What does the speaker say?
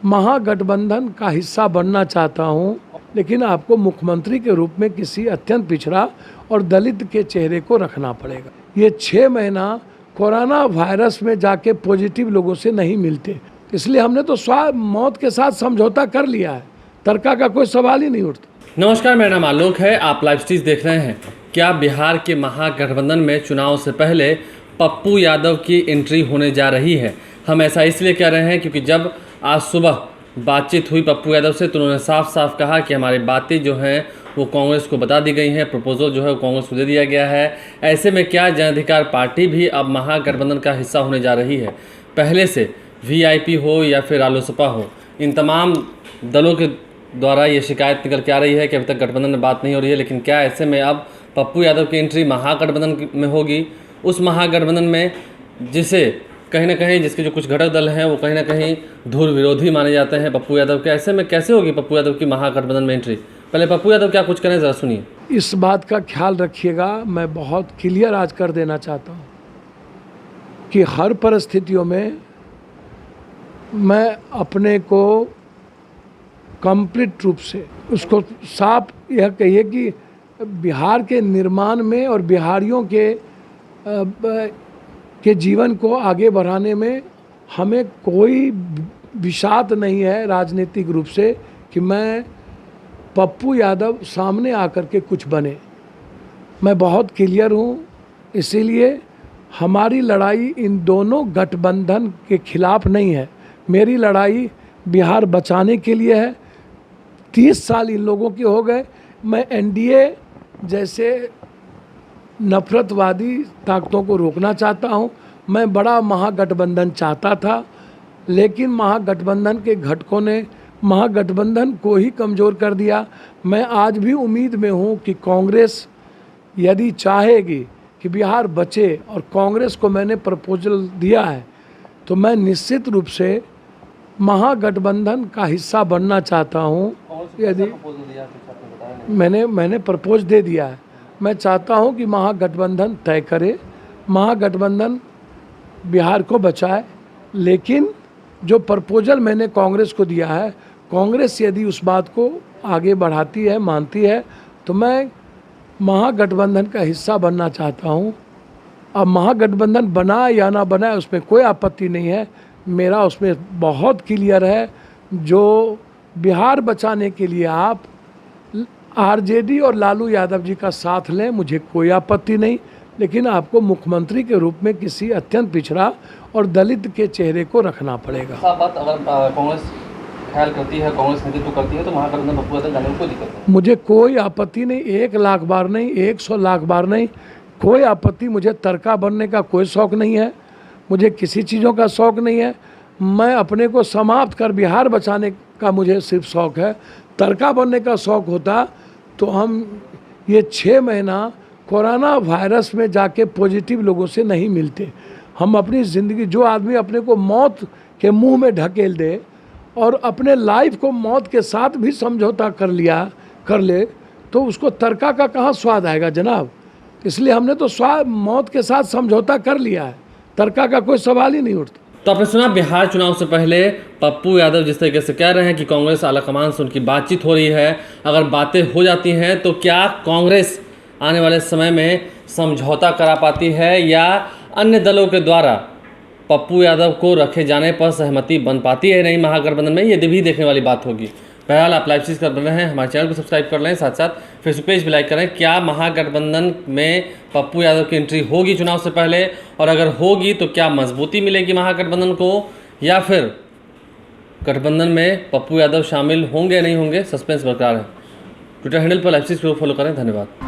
महागठबंधन का हिस्सा बनना चाहता हूं, लेकिन आपको मुख्यमंत्री के रूप में किसी अत्यंत पिछड़ा और दलित के चेहरे को रखना पड़ेगा। ये 6 महीना कोरोना वायरस में जाके पॉजिटिव लोगों से नहीं मिलते, इसलिए हमने तो मौत के साथ समझौता कर लिया है। तर्का का कोई सवाल ही नहीं उठता। नमस्कार, मेरा नाम आलोक है। आप लाइव स्ट्रीम देख रहे हैं। क्या बिहार के महागठबंधन में चुनाव से पहले पप्पू यादव की एंट्री होने जा रही है? हम ऐसा इसलिए कह रहे हैं क्योंकि जब आज सुबह बातचीत हुई पप्पू यादव से तो उन्होंने साफ साफ कहा कि हमारी बातें जो हैं वो कांग्रेस को बता दी गई हैं, प्रपोजल जो है वो कांग्रेस को दे दिया गया है। ऐसे में क्या जन अधिकार पार्टी भी अब महागठबंधन का हिस्सा होने जा रही है? पहले से वीआईपी हो या फिर रालोसपा हो, इन तमाम दलों के द्वारा ये शिकायत निकल के आ रही है कि अभी तक गठबंधन में बात नहीं हो रही है। लेकिन क्या ऐसे में अब पप्पू यादव की एंट्री महागठबंधन में होगी? उस महागठबंधन में जिसे कहीं ना कहीं जिसके जो कुछ घटक दल हैं वो कहीं ना कहीं धुर विरोधी माने जाते हैं पप्पू यादव के, ऐसे में कैसे होगी पप्पू यादव की महागठबंधन में एंट्री? पहले पप्पू यादव क्या कुछ करें, ज़रा सुनिए। इस बात का ख्याल रखिएगा, मैं बहुत क्लियर आज कर देना चाहता हूँ कि हर परिस्थितियों में मैं अपने को कंप्लीट रूप से उसको साफ यह कहिए कि बिहार के निर्माण में और बिहारियों के जीवन को आगे बढ़ाने में हमें कोई विषाद नहीं है राजनीतिक रूप से कि मैं पप्पू यादव सामने आकर के कुछ बने। मैं बहुत क्लियर हूँ, इसीलिए हमारी लड़ाई इन दोनों गठबंधन के खिलाफ नहीं है। मेरी लड़ाई बिहार बचाने के लिए है। 30 साल इन लोगों के हो गए। मैं एनडीए जैसे नफरतवादी ताकतों को रोकना चाहता हूं। मैं बड़ा महागठबंधन चाहता था, लेकिन महागठबंधन के घटकों ने महागठबंधन को ही कमज़ोर कर दिया। मैं आज भी उम्मीद में हूं कि कांग्रेस यदि चाहेगी कि बिहार बचे, और कांग्रेस को मैंने प्रपोजल दिया है, तो मैं निश्चित रूप से महागठबंधन का हिस्सा बनना चाहता हूं। यदि मैंने प्रपोज दे दिया है, मैं चाहता हूं कि महागठबंधन तय करे, महागठबंधन बिहार को बचाए। लेकिन जो प्रपोजल मैंने कांग्रेस को दिया है, कांग्रेस यदि उस बात को आगे बढ़ाती है, मानती है, तो मैं महागठबंधन का हिस्सा बनना चाहता हूं। अब महागठबंधन बना या ना बना उसमें कोई आपत्ति नहीं है। मेरा उसमें बहुत क्लियर है, जो बिहार बचाने के लिए आप आरजेडी और लालू यादव जी का साथ लें, मुझे कोई आपत्ति नहीं, लेकिन आपको मुख्यमंत्री के रूप में किसी अत्यंत पिछड़ा और दलित के चेहरे को रखना पड़ेगा। बात अगर कांग्रेस ख्याल करती है, कांग्रेस नेतृत्व करती है, तो महागठबंधन पप्पू यादव जाने में कोई दिक्कत नहीं। मुझे कोई आपत्ति नहीं, 1 लाख बार नहीं, 100 लाख बार नहीं, कोई आपत्ति। मुझे तर्का बनने का कोई शौक़ नहीं है, मुझे किसी चीज़ों का शौक़ नहीं है। मैं अपने को समाप्त कर बिहार बचाने का मुझे सिर्फ शौक़ है। तर्का बनने का शौक़ होता तो हम ये 6 महीना कोरोना वायरस में जाके पॉजिटिव लोगों से नहीं मिलते। हम अपनी ज़िंदगी, जो आदमी अपने को मौत के मुंह में ढकेल दे और अपने लाइफ को मौत के साथ भी समझौता कर ले, तो उसको तर्का का कहाँ स्वाद आएगा जनाब। इसलिए हमने तो मौत के साथ समझौता कर लिया है, तर्का का कोई सवाल ही नहीं उठता। तो आपने सुना, बिहार चुनाव से पहले पप्पू यादव जिस तरीके से कह रहे हैं कि कांग्रेस आलाकमान से उनकी बातचीत हो रही है। अगर बातें हो जाती हैं तो क्या कांग्रेस आने वाले समय में समझौता करा पाती है, या अन्य दलों के द्वारा पप्पू यादव को रखे जाने पर सहमति बन पाती है नहीं महागठबंधन में? ये भी देखने वाली बात होगी। बहरहाल आप लाइव चीज़ कर रहे हैं, हमारे चैनल को सब्सक्राइब कर लें, साथ साथ फेसबुक पेज भी लाइक करें। क्या महागठबंधन में पप्पू यादव की एंट्री होगी चुनाव से पहले, और अगर होगी तो क्या मजबूती मिलेगी महागठबंधन को, या फिर गठबंधन में पप्पू यादव शामिल होंगे नहीं होंगे? सस्पेंस बरकरार है। ट्विटर हैंडल पर लाइव चीज़ को फॉलो करें। धन्यवाद।